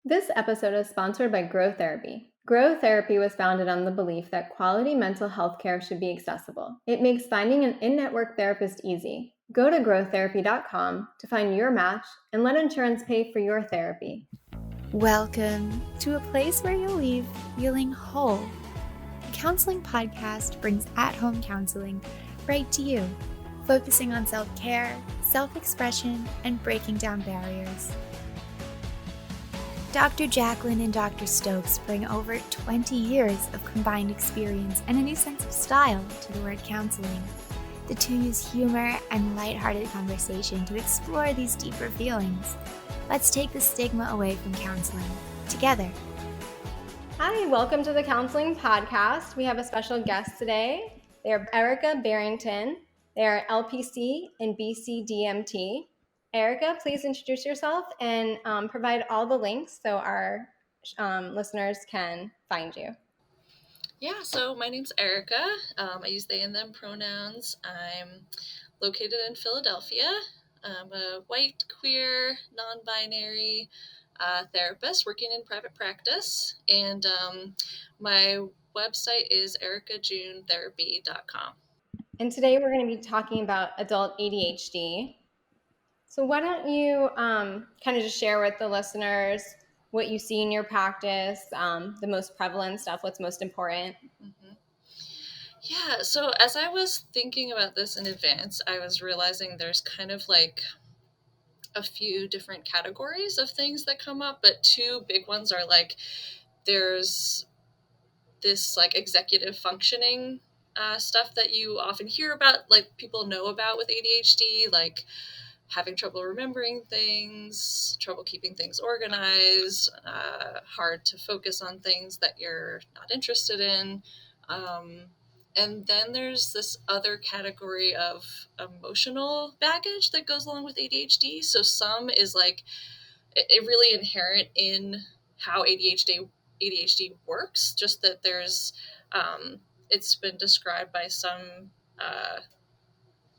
This episode is sponsored by Grow Therapy. Grow Therapy was founded on the belief that quality mental health care should be accessible. It makes finding an in-network therapist easy. Go to growtherapy.com to find your match and let insurance pay for your therapy. Welcome to a place where you'll leave feeling whole. The Counseling Podcast brings at-home counseling right to you, focusing on self-care, self-expression, and breaking down barriers. Dr. Jaclyn and Dr. Stokes bring over 20 years of combined experience and a new sense of style to the word counseling. The two use humor and lighthearted conversation to explore these deeper feelings. Let's take the stigma away from counseling together. Hi, welcome to the Counseling Podcast. We have a special guest today. They are Erika Barrington. They are LPC and BC-DMT. Erika, please introduce yourself and provide all the links so our listeners can find you. Yeah, so my name's Erika. I use they and them pronouns. I'm located in Philadelphia. I'm a white, queer, non-binary therapist working in private practice. And my website is erikajunetherapy.com. And today we're going to be talking about adult ADHD. So why don't you kind of just share with the listeners what you see in your practice, the most prevalent stuff, what's most important? Mm-hmm. Yeah, so as I was thinking about this in advance, I was realizing there's kind of like a few different categories of things that come up, but two big ones are like there's this like executive functioning stuff that you often hear about, like people know about with ADHD, like having trouble remembering things, trouble keeping things organized, hard to focus on things that you're not interested in. And then there's this other category of emotional baggage that goes along with ADHD. So some is like it really inherent in how ADHD works, just that there's it's been described by some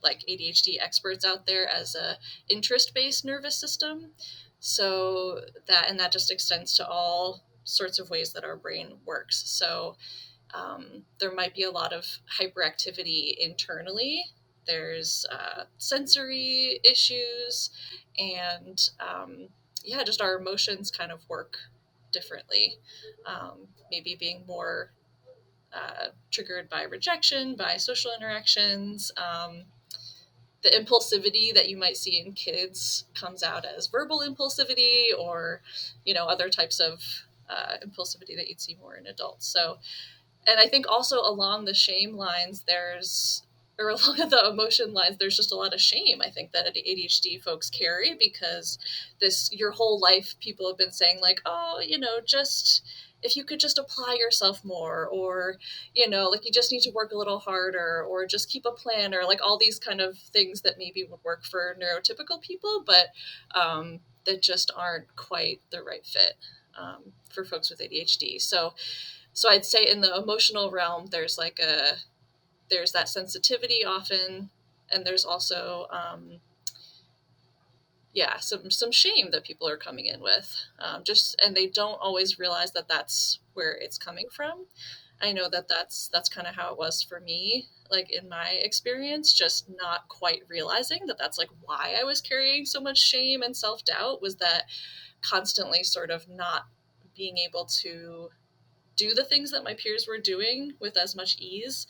like ADHD experts out there as a interest-based nervous system. So that just extends to all sorts of ways that our brain works. So there might be a lot of hyperactivity internally. There's sensory issues, and just our emotions kind of work differently. Maybe being more triggered by rejection, by social interactions. The impulsivity that you might see in kids comes out as verbal impulsivity, or other types of impulsivity that you'd see more in adults. So, and I think also along the shame lines, or along the emotion lines, there's just a lot of shame, I think, that ADHD folks carry, because your whole life people have been saying like, oh, just if you could just apply yourself more, or, like you just need to work a little harder, or just keep a plan, or like all these kind of things that maybe would work for neurotypical people, but that just aren't quite the right fit for folks with ADHD. So I'd say in the emotional realm, there's that sensitivity often, and there's also some shame that people are coming in with, and they don't always realize that that's where it's coming from. I know that that's kind of how it was for me, like in my experience, just not quite realizing that that's like why I was carrying so much shame and self-doubt, was that constantly sort of not being able to do the things that my peers were doing with as much ease,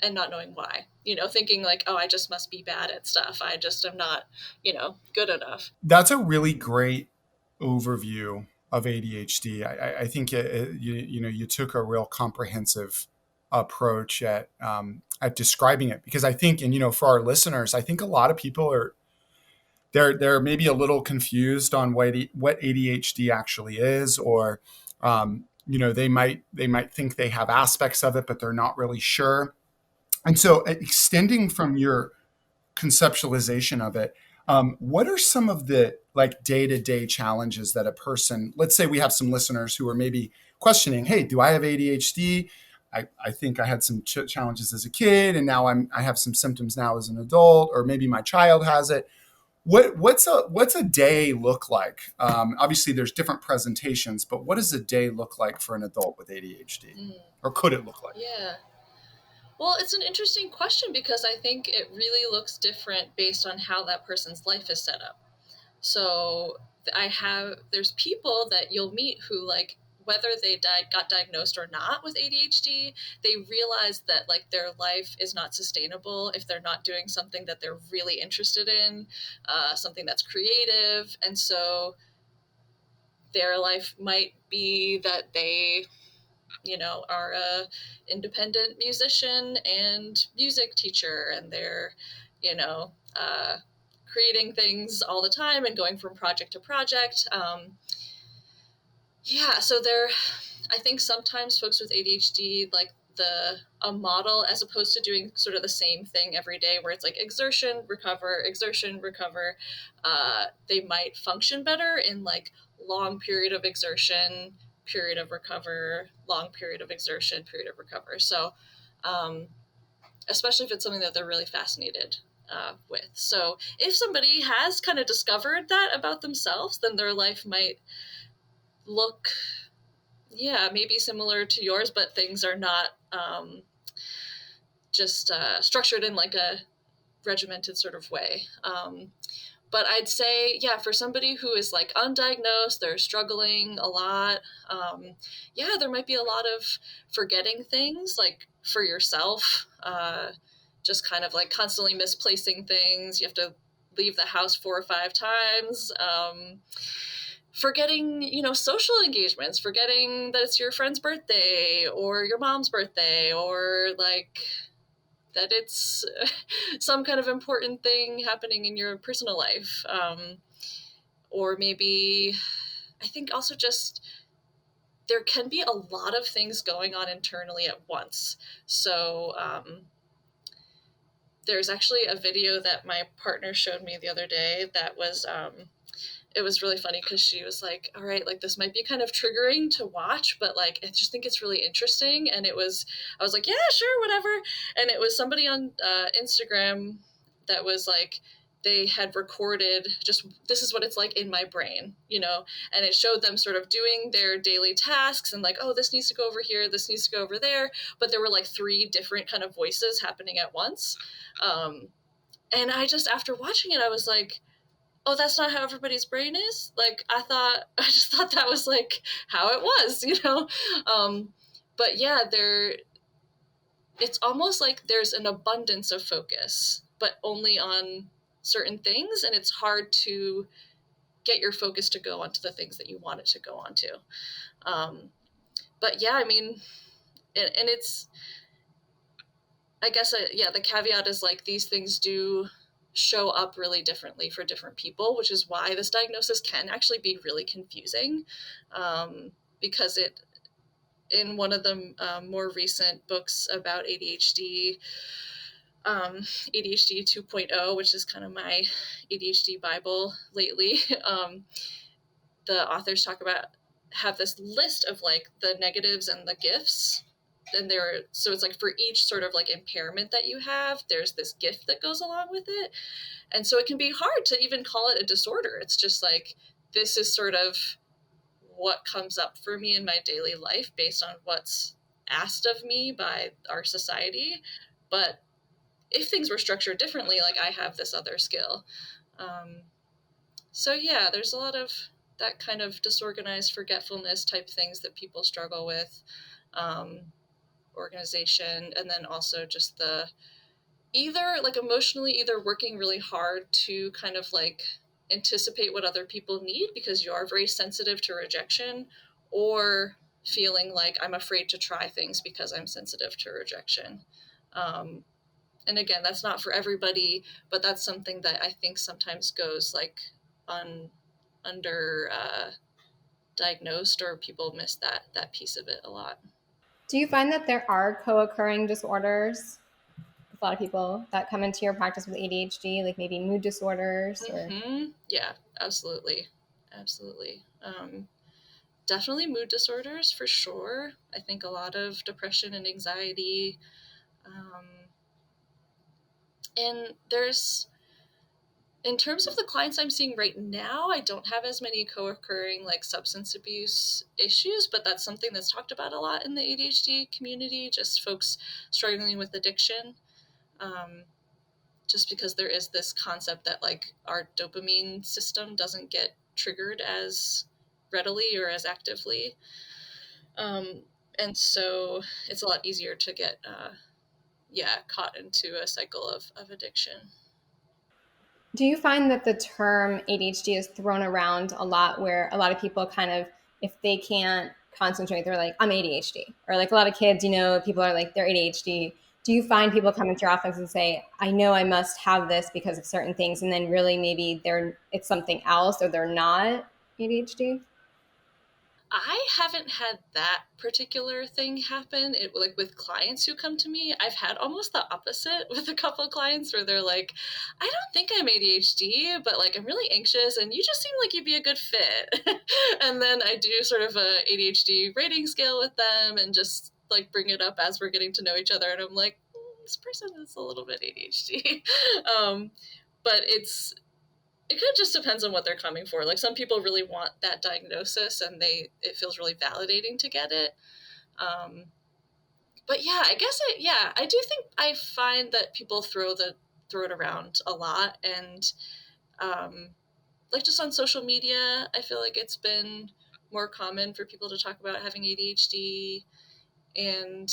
and not knowing why, thinking like, oh, I just must be bad at stuff. I just am not, good enough. That's a really great overview of ADHD. I think you took a real comprehensive approach at describing it, because I think, and for our listeners, I think a lot of people are they're maybe a little confused on what ADHD actually is, or they might think they have aspects of it, but they're not really sure. And so, extending from your conceptualization of it, what are some of the like day-to-day challenges that a person, let's say we have some listeners who are maybe questioning, hey, do I have ADHD? I think I had some challenges as a kid, and now I have some symptoms now as an adult, or maybe my child has it. what's a day look like? Obviously, there's different presentations, but what does a day look like for an adult with ADHD, or could it look like? Yeah. Well, it's an interesting question because I think it really looks different based on how that person's life is set up. So there's people that you'll meet who, like, whether they got diagnosed or not with ADHD, they realize that, like, their life is not sustainable if they're not doing something that they're really interested in, something that's creative. And so their life might be that they, are a independent musician and music teacher, and they're, creating things all the time and going from project to project. So I think sometimes folks with ADHD, like a model, as opposed to doing sort of the same thing every day where it's like exertion, recover, they might function better in like long period of exertion, period of recover, long period of exertion, period of recover. So especially if it's something that they're really fascinated with. So if somebody has kind of discovered that about themselves, then their life might look, maybe similar to yours, but things are not just structured in like a regimented sort of way. But I'd say, for somebody who is like undiagnosed, they're struggling a lot. There might be a lot of forgetting things, like for yourself, just kind of like constantly misplacing things. You have to leave the house 4 or 5 times. Forgetting, social engagements, forgetting that it's your friend's birthday or your mom's birthday, or like that it's some kind of important thing happening in your personal life. Or maybe, I think also just there can be a lot of things going on internally at once. So there's actually a video that my partner showed me the other day that was it was really funny because she was like, all right, like this might be kind of triggering to watch, but like I just think it's really interesting. And I was like, yeah, sure, whatever. And it was somebody on Instagram that was like, they had recorded just, this is what it's like in my brain, and it showed them sort of doing their daily tasks and like, oh, this needs to go over here, this needs to go over there. But there were like 3 different kind of voices happening at once. And I just, after watching it, I was like, oh, that's not how everybody's brain is. Like, I just thought that was like how it was, but it's almost like there's an abundance of focus, but only on certain things. And it's hard to get your focus to go onto the things that you want it to go onto. But yeah, I mean, and it's, I guess, the caveat is like these things do show up really differently for different people, which is why this diagnosis can actually be really confusing, because in one of the more recent books about ADHD, ADHD 2.0, which is kind of my ADHD Bible lately, the authors have this list of like the negatives and the gifts. And so it's like for each sort of like impairment that you have, there's this gift that goes along with it. And so it can be hard to even call it a disorder. It's just like, this is sort of what comes up for me in my daily life based on what's asked of me by our society. But if things were structured differently, like I have this other skill. So there's a lot of that kind of disorganized forgetfulness type things that people struggle with. Organization, and then also just the either like emotionally either working really hard to kind of like anticipate what other people need because you are very sensitive to rejection, or feeling like I'm afraid to try things because I'm sensitive to rejection. And again, that's not for everybody, but that's something that I think sometimes goes like under diagnosed, or people miss that piece of it a lot. Do you find that there are co-occurring disorders with a lot of people that come into your practice with ADHD, like maybe mood disorders? Yeah, absolutely. Definitely mood disorders for sure. I think a lot of depression and anxiety. And there's In terms of the clients I'm seeing right now, I don't have as many co-occurring like substance abuse issues, but that's something that's talked about a lot in the ADHD community, just folks struggling with addiction. Um, just because there is this concept that like our dopamine system doesn't get triggered as readily or as actively. Um, and so it's a lot easier to get, caught into a cycle of addiction. Do you find that the term ADHD is thrown around a lot where a lot of people kind of, if they can't concentrate, they're like, I'm ADHD. Or like a lot of kids, people are like, they're ADHD. Do you find people come into your office and say, I know I must have this because of certain things, and then really maybe it's something else or they're not ADHD? I haven't had that particular thing happen. It like with clients who come to me, I've had almost the opposite with a couple of clients where they're like, I don't think I'm ADHD, but like I'm really anxious and you just seem like you'd be a good fit. And then I do sort of a ADHD rating scale with them and just like bring it up as we're getting to know each other. And I'm like, this person is a little bit ADHD. um, but it kind of just depends on what they're coming for. Like some people really want that diagnosis and it feels really validating to get it. Um, but yeah, I do think I find that people throw it around a lot. And like just on social media, I feel like it's been more common for people to talk about having ADHD. And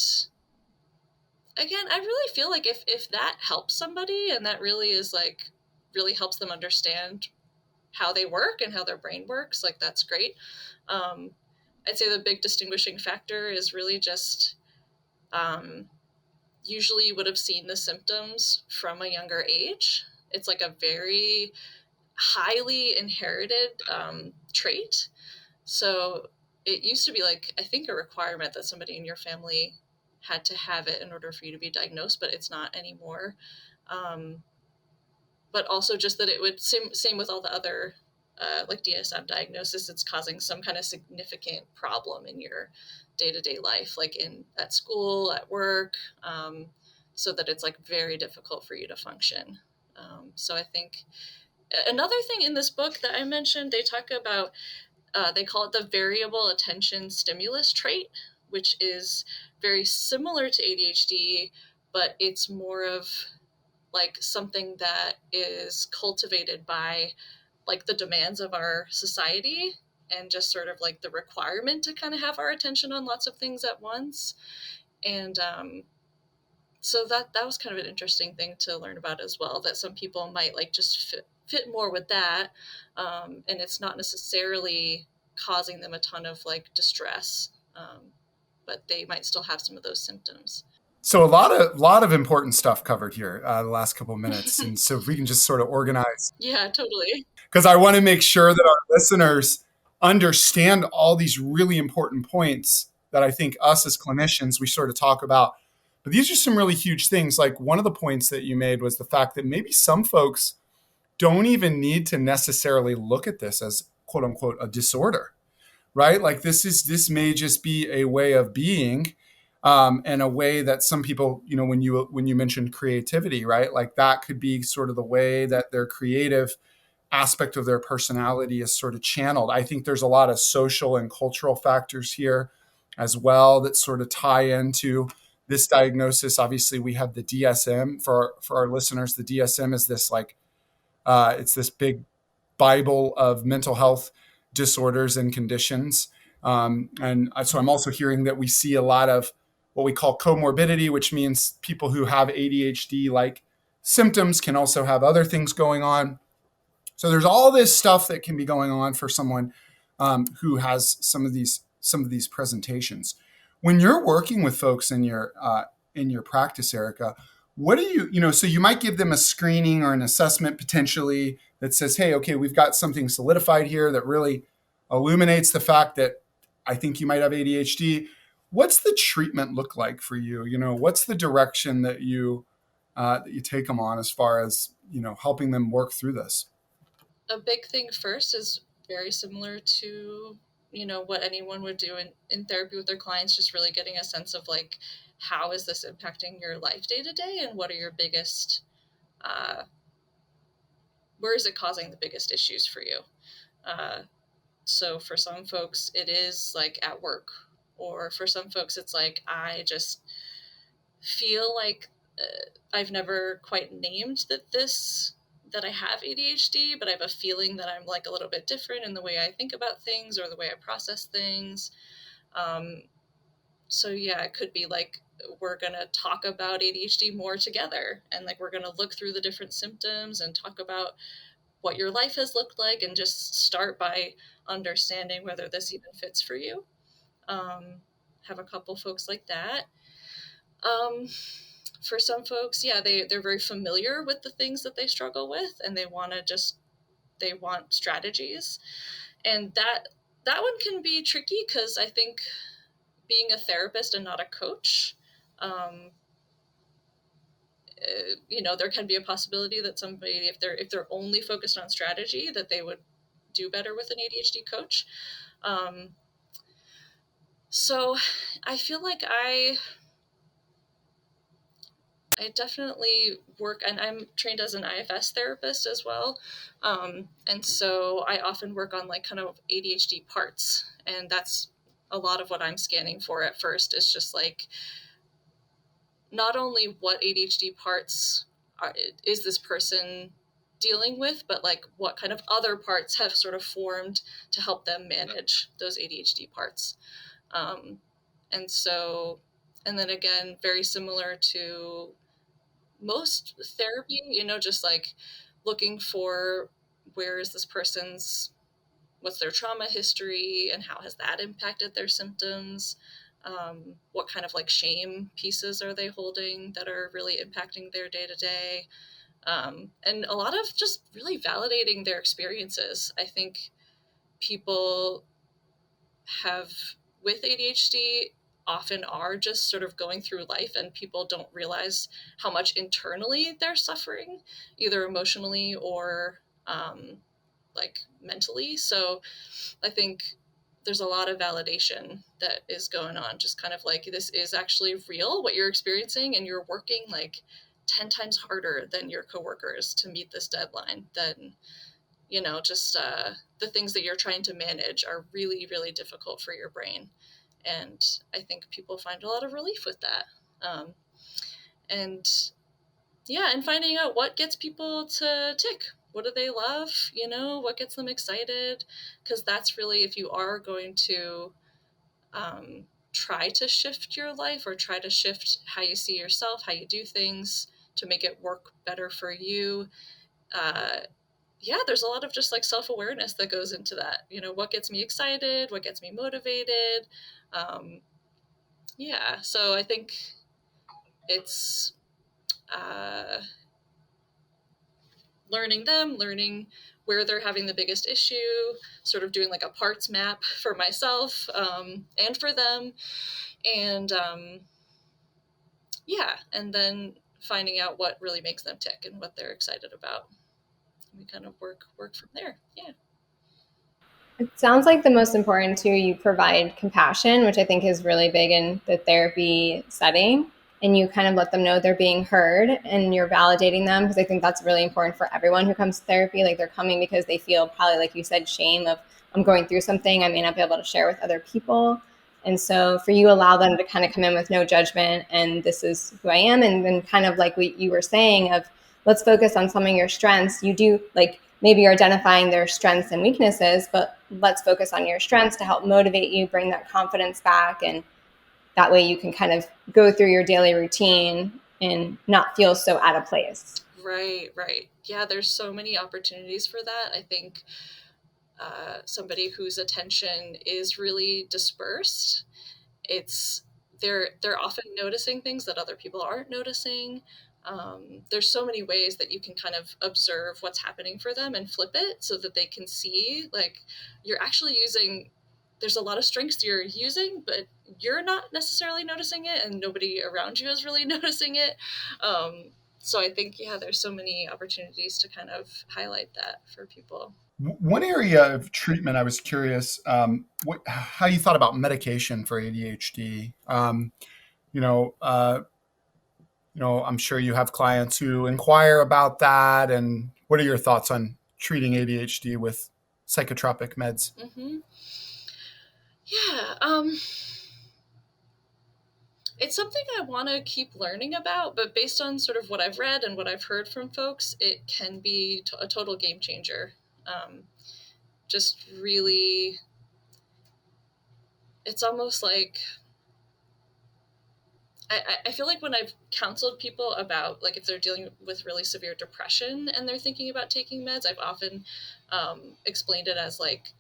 again, I really feel like if that helps somebody and that really is like, really helps them understand how they work and how their brain works, like that's great. Um, I'd say the big distinguishing factor is really just usually you would have seen the symptoms from a younger age. It's like a very highly inherited trait. So it used to be like, I think, a requirement that somebody in your family had to have it in order for you to be diagnosed, but it's not anymore. Um, but also just that it would same with all the other like DSM diagnosis, it's causing some kind of significant problem in your day-to-day life, like at school, at work, so that it's like very difficult for you to function. So I think another thing in this book that I mentioned, they talk about, they call it the variable attention stimulus trait, which is very similar to ADHD, but it's more of like something that is cultivated by like the demands of our society and just sort of like the requirement to kind of have our attention on lots of things at once. And so that was kind of an interesting thing to learn about as well, that some people might like just fit more with that, and it's not necessarily causing them a ton of like distress, but they might still have some of those symptoms. So a lot of important stuff covered here the last couple of minutes, and so if we can just sort of organize, Yeah, totally. because I want to make sure that our listeners understand all these really important points that I think us as clinicians we sort of talk about. But these are some really huge things. Like one of the points that you made was the fact that maybe some folks don't even need to necessarily look at this as quote unquote a disorder, right? Like this may just be a way of being, and a way that some people, when you mentioned creativity, right? Like that could be sort of the way that their creative aspect of their personality is sort of channeled. I think there's a lot of social and cultural factors here as well that sort of tie into this diagnosis. Obviously, we have the DSM for our listeners. The DSM is this like it's this big Bible of mental health disorders and conditions. And so I'm also hearing that we see a lot of what we call comorbidity, which means people who have ADHD like symptoms can also have other things going on. So there's all this stuff that can be going on for someone who has some of these presentations. When you're working with folks in your practice, Erika, what do so you might give them a screening or an assessment potentially that says, hey, okay, we've got something solidified here that really illuminates the fact that I think you might have ADHD. What's the treatment look like for you? What's the direction that you take them on as far as helping them work through this? A big thing first is very similar to what anyone would do in therapy with their clients, just really getting a sense of like, how is this impacting your life day to day, and what are your biggest where is it causing the biggest issues for you? So for some folks, it is like at work, or for some folks, it's like, I just feel like I've never quite named that I have ADHD, but I have a feeling that I'm like a little bit different in the way I think about things or the way I process things. So yeah, it could be like, we're going to talk about ADHD more together, and like we're going to look through the different symptoms and talk about what your life has looked like, and just start by understanding whether this even fits for you. Have a couple folks like that. For some folks, yeah, they're very familiar with the things that they struggle with, and they want strategies. And that one can be tricky, because I think being a therapist and not a coach, there can be a possibility that somebody, if they're only focused on strategy, that they would do better with an ADHD coach. So I feel like I definitely work, and I'm trained as an IFS therapist as well. And so I often work on like kind of ADHD parts, and that's a lot of what I'm scanning for at first, is just like, not only what ADHD parts is this person dealing with, but like what kind of other parts have sort of formed to help them manage those ADHD parts. And so, and then again, very similar to most therapy, just like looking for, where is this person's, what's their trauma history, and how has that impacted their symptoms? What kind of like shame pieces are they holding that are really impacting their day to day? And a lot of just really validating their experiences. I think people have, with ADHD, often are just sort of going through life, and people don't realize how much internally they're suffering, either emotionally or like mentally. So I think there's a lot of validation that is going on, just kind of like, this is actually real, what you're experiencing, and you're working like 10 times harder than your coworkers to meet this deadline. Then, just the things that you're trying to manage are really, really difficult for your brain. And I think people find a lot of relief with that. And yeah, and finding out what gets people to tick. What do they love? What gets them excited? Because that's really, if you are going to try to shift your life, or try to shift how you see yourself, how you do things to make it work better for you, there's a lot of just like self-awareness that goes into that. What gets me excited? What gets me motivated? So I think it's learning where they're having the biggest issue, sort of doing like a parts map for myself and for them. And and then finding out what really makes them tick and what they're excited about. We kind of work from there. Yeah. It sounds like the most important too, you provide compassion, which I think is really big in the therapy setting. And you kind of let them know they're being heard, and you're validating them, because I think that's really important for everyone who comes to therapy. Like, they're coming because they feel, probably like you said, shame of, I'm going through something I may not be able to share with other people. And so for you, allow them to kind of come in with no judgment, and this is who I am. And then kind of like what you were saying of, let's focus on some of your strengths. You do, like, maybe you're identifying their strengths and weaknesses, but let's focus on your strengths to help motivate you, bring that confidence back. And that way you can kind of go through your daily routine and not feel so out of place. Right. Yeah, there's so many opportunities for that. I think somebody whose attention is really dispersed, they're often noticing things that other people aren't noticing. There's so many ways that you can kind of observe what's happening for them and flip it so that they can see, like, you're actually using, there's a lot of strengths you're using, but you're not necessarily noticing it, and nobody around you is really noticing it. So I think, there's so many opportunities to kind of highlight that for people. One area of treatment, I was curious how you thought about medication for ADHD. You know, I'm sure you have clients who inquire about that. And what are your thoughts on treating ADHD with psychotropic meds? Mm-hmm. Yeah. It's something I want to keep learning about, but based on sort of what I've read and what I've heard from folks, it can be a total game changer. Just really, it's almost like, I feel like when I've counseled people about, like, if they're dealing with really severe depression and they're thinking about taking meds, I've often explained it as like,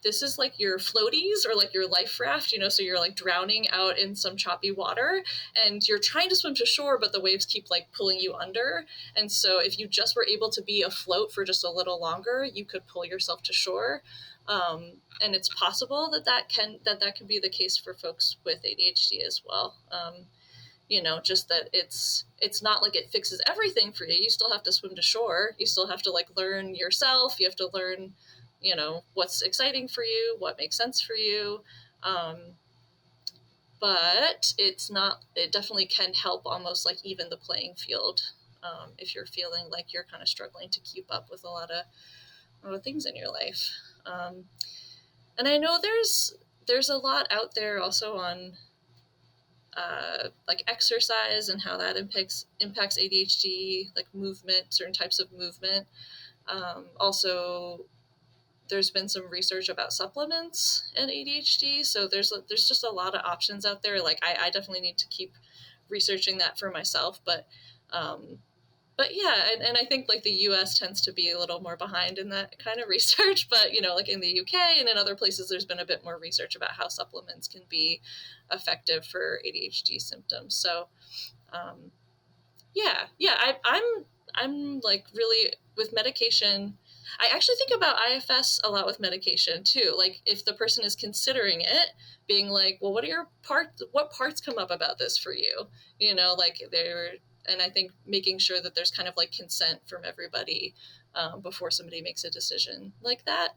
this is like your floaties or like your life raft, so you're like drowning out in some choppy water and you're trying to swim to shore, but the waves keep like pulling you under. And so if you just were able to be afloat for just a little longer, you could pull yourself to shore. And it's possible that can be the case for folks with ADHD as well. Just that it's not like it fixes everything for you. You still have to swim to shore. You still have to like learn yourself. You have to learn, what's exciting for you, what makes sense for you. But it definitely can help almost like even the playing field. If you're feeling like you're kind of struggling to keep up with a lot of things in your life. And I know there's a lot out there also on like exercise and how that impacts ADHD, like movement, certain types of movement. Also, there's been some research about supplements and ADHD, so there's just a lot of options out there. Like I definitely need to keep researching that for myself, but yeah, and I think like the US tends to be a little more behind in that kind of research, but like in the UK and in other places, there's been a bit more research about how supplements can be effective for ADHD symptoms. So I'm like really with medication. I actually think about IFS a lot with medication too. Like if the person is considering it, being like, well, what parts come up about this for you? Like and I think making sure that there's kind of like consent from everybody before somebody makes a decision like that.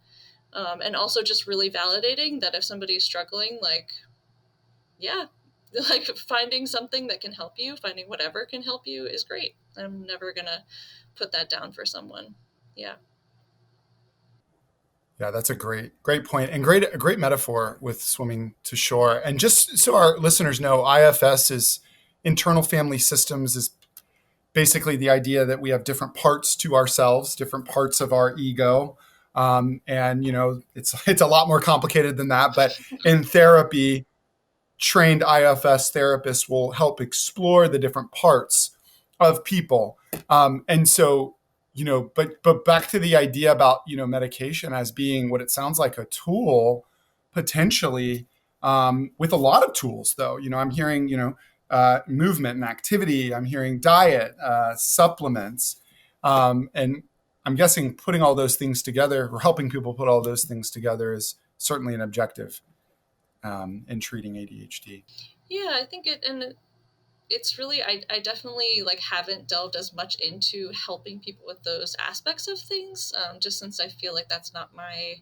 And also just really validating that if somebody's struggling, like, yeah, like finding something that can help you, finding whatever can help you is great. I'm never gonna put that down for someone. Yeah. Yeah, that's a great point, and a great metaphor with swimming to shore. And just so our listeners know, IFS is internal family systems, is basically the idea that we have different parts to ourselves, different parts of our ego. And it's a lot more complicated than that. But in therapy, trained IFS therapists will help explore the different parts of people. And so, but back to the idea about, medication as being what it sounds like, a tool, potentially, with a lot of tools though. I'm hearing, movement and activity. I'm hearing diet, supplements. And I'm guessing putting all those things together, or helping people put all those things together, is certainly an objective in treating ADHD. Yeah, I think it's really, I definitely like haven't delved as much into helping people with those aspects of things, just since I feel like that's not my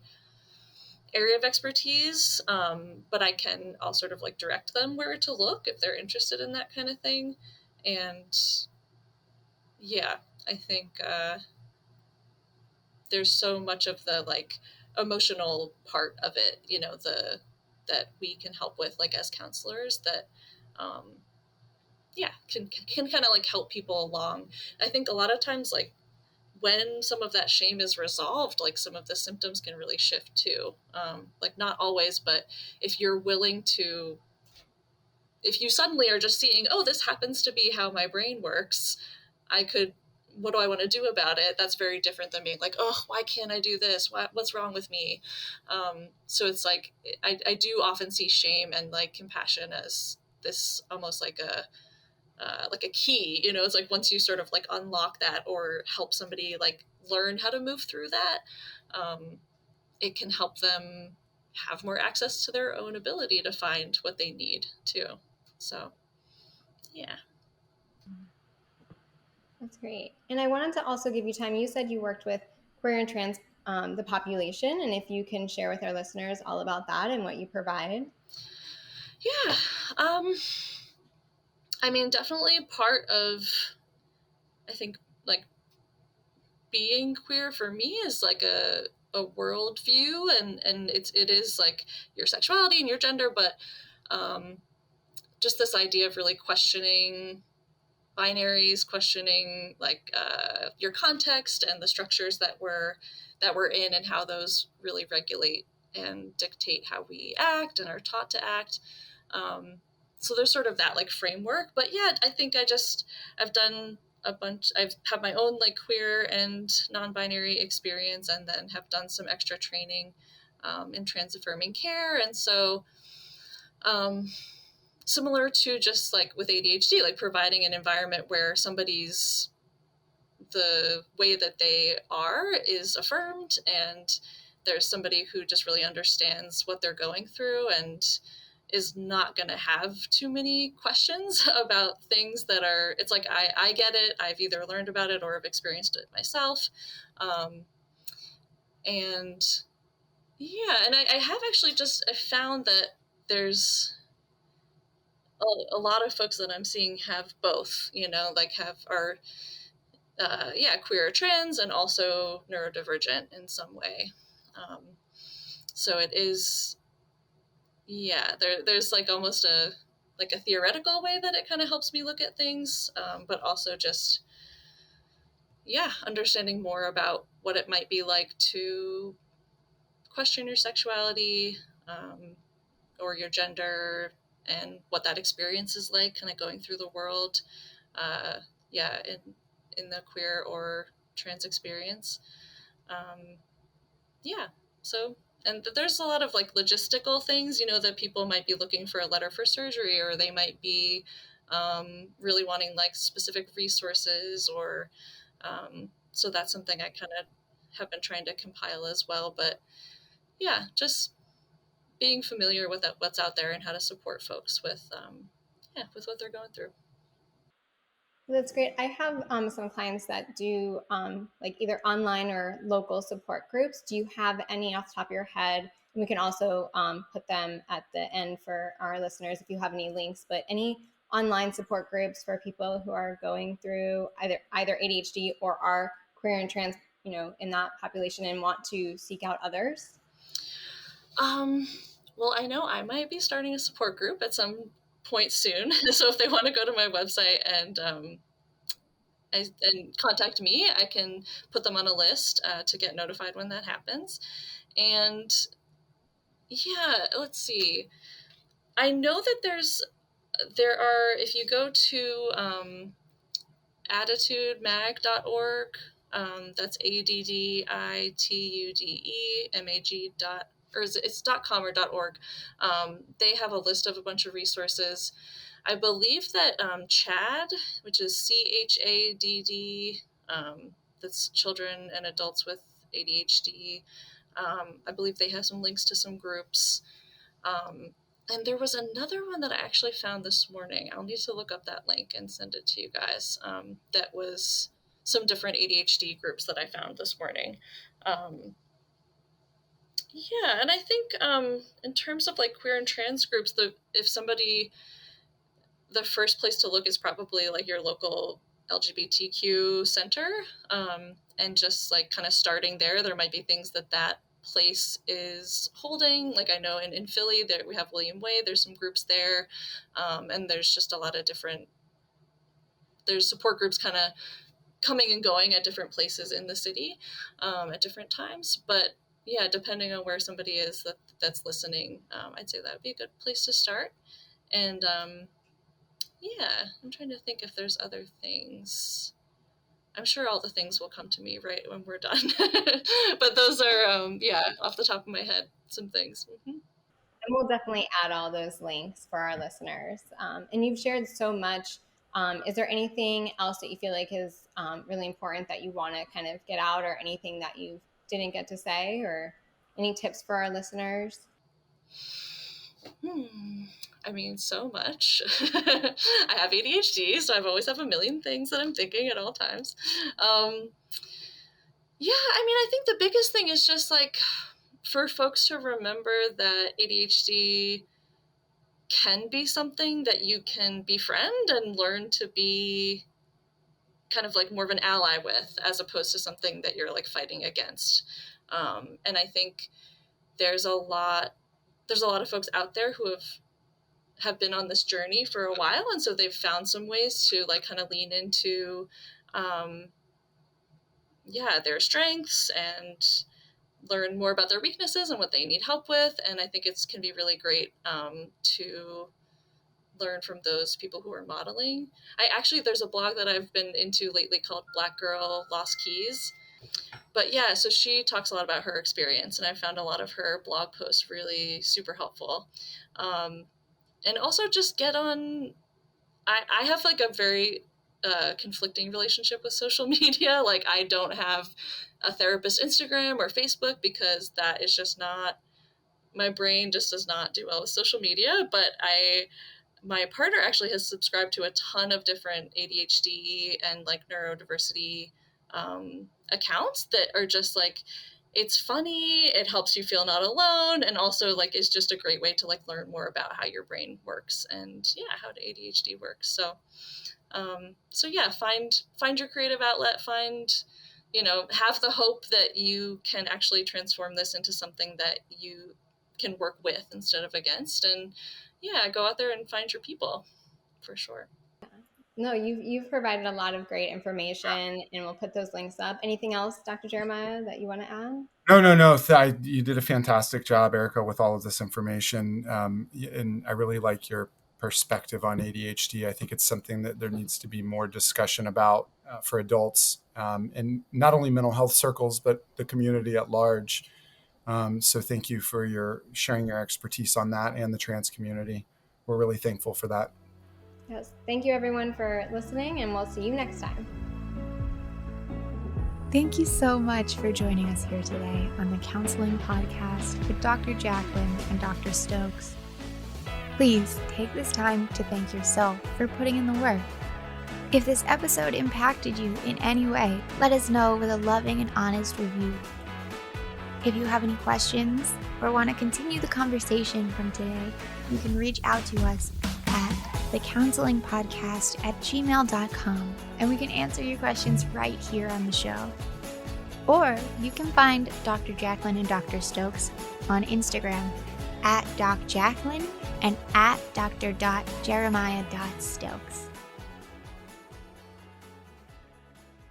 area of expertise. But I'll sort of like direct them where to look if they're interested in that kind of thing. And yeah, I think there's so much of the like emotional part of it, that we can help with, like as counselors, that can kind of like help people along. I think a lot of times, like when some of that shame is resolved, like some of the symptoms can really shift too. Like not always, but if you're willing to, if you suddenly are just seeing, oh, this happens to be how my brain works, what do I want to do about it? That's very different than being like, oh, why can't I do this? What's wrong with me? So it's like, I do often see shame and like compassion as this almost like a key. It's like once you sort of like unlock that or help somebody like learn how to move through that, it can help them have more access to their own ability to find what they need too. So yeah. That's great. And I wanted to also give you time. You said you worked with queer and trans, the population, and if you can share with our listeners all about that and what you provide. Yeah. I mean, definitely part of, I think, like, being queer for me is like a worldview, and it is like your sexuality and your gender, but just this idea of really questioning binaries, questioning like your context and the structures that we're in, and how those really regulate and dictate how we act and are taught to act. So there's sort of that like framework. But yeah, I think I've done I've had my own like queer and non-binary experience, and then have done some extra training in trans-affirming care. And so similar to just like with ADHD, like providing an environment where somebody's, the way that they are is affirmed, and there's somebody who just really understands what they're going through and is not going to have too many questions about things that are, it's like, I get it, I've either learned about it or have experienced it myself. And yeah, and I have actually I found that there's a lot of folks that I'm seeing have both, like are queer or trans, and also neurodivergent in some way. So it is, there's like almost a theoretical way that it kind of helps me look at things, but also just, understanding more about what it might be like to question your sexuality, or your gender, and what that experience is like, kind of going through the world, uh, in the queer or trans experience. Um, yeah, so, and there's a lot of like logistical things, that people might be looking for a letter for surgery, or they might be really wanting like specific resources, or so that's something I kind of have been trying to compile as well. But yeah, just being familiar with what's out there and how to support folks with with what they're going through. That's great. I have some clients that do like either online or local support groups. Do you have any off the top of your head? And we can also put them at the end for our listeners if you have any links, but any online support groups for people who are going through either ADHD or are queer and trans, in that population, and want to seek out others? Well, I know I might be starting a support group at some point soon. So if they want to go to my website and contact me, I can put them on a list to get notified when that happens. And yeah, let's see. I know that there are, if you go to attitudemag.org, that's ADDITUDEMAG or it's .com or .org. They have a list of a bunch of resources. I believe that CHADD, which is CHADD, that's children and adults with ADHD. I believe they have some links to some groups. And there was another one that I actually found this morning. I'll need to look up that link and send it to you guys. That was some different ADHD groups that I found this morning. Yeah, and I think in terms of like queer and trans groups, the first place to look is probably like your local LGBTQ center, and just like kind of starting there. There might be things that place is holding. Like I know in Philly there we have William Way. There's some groups there, and there's just a lot of there's support groups kind of coming and going at different places in the city at different times. But yeah, depending on where somebody is that's listening, I'd say that would be a good place to start. And yeah, I'm trying to think if there's other things. I'm sure all the things will come to me right when we're done. But those are, off the top of my head, some things. Mm-hmm. And we'll definitely add all those links for our listeners. And you've shared so much. Is there anything else that you feel like is really important that you want to kind of get out, or anything that you didn't get to say, or any tips for our listeners? I mean, so much. I have ADHD, so I've always have a million things that I'm thinking at all times. Yeah, I mean, I think the biggest thing is just like for folks to remember that ADHD can be something that you can befriend and learn to be kind of like more of an ally with, as opposed to something that you're like fighting against. And I think there's a lot of folks out there who have been on this journey for a while, and so they've found some ways to like kind of lean into their strengths and learn more about their weaknesses and what they need help with. And I think can be really great to learn from those people who are modeling. There's a blog that I've been into lately called Black Girl Lost Keys. But yeah, so she talks a lot about her experience, and I found a lot of her blog posts really super helpful. And also just get on, I have like a very conflicting relationship with social media. Like I don't have a therapist Instagram or Facebook because that is just not, my brain just does not do well with social media. But my partner actually has subscribed to a ton of different ADHD and like neurodiversity accounts that are just like, it's funny, it helps you feel not alone, and also like is just a great way to like learn more about how your brain works and how ADHD works. So find your creative outlet, have the hope that you can actually transform this into something that you can work with instead of against, and go out there and find your people, for sure. No, you've provided a lot of great information, and we'll put those links up. Anything else, Dr. Jeremiah, that you want to add? No. You did a fantastic job, Erika, with all of this information. And I really like your perspective on ADHD. I think it's something that there needs to be more discussion about for adults, and not only mental health circles, but the community at large. So thank you for sharing your expertise on that and the trans community. We're really thankful for that. Yes. Thank you everyone for listening, and we'll see you next time. Thank you so much for joining us here today on the Counseling Podcast with Dr. Jaclyn and Dr. Stokes. Please take this time to thank yourself for putting in the work. If this episode impacted you in any way, let us know with a loving and honest review. If you have any questions or want to continue the conversation from today, you can reach out to us at thecounselingpodcast@gmail.com, and we can answer your questions right here on the show. Or you can find Dr. Jaclyn and Dr. Stokes on Instagram @DocJaclyn and @Dr.Jeremiah.Stokes.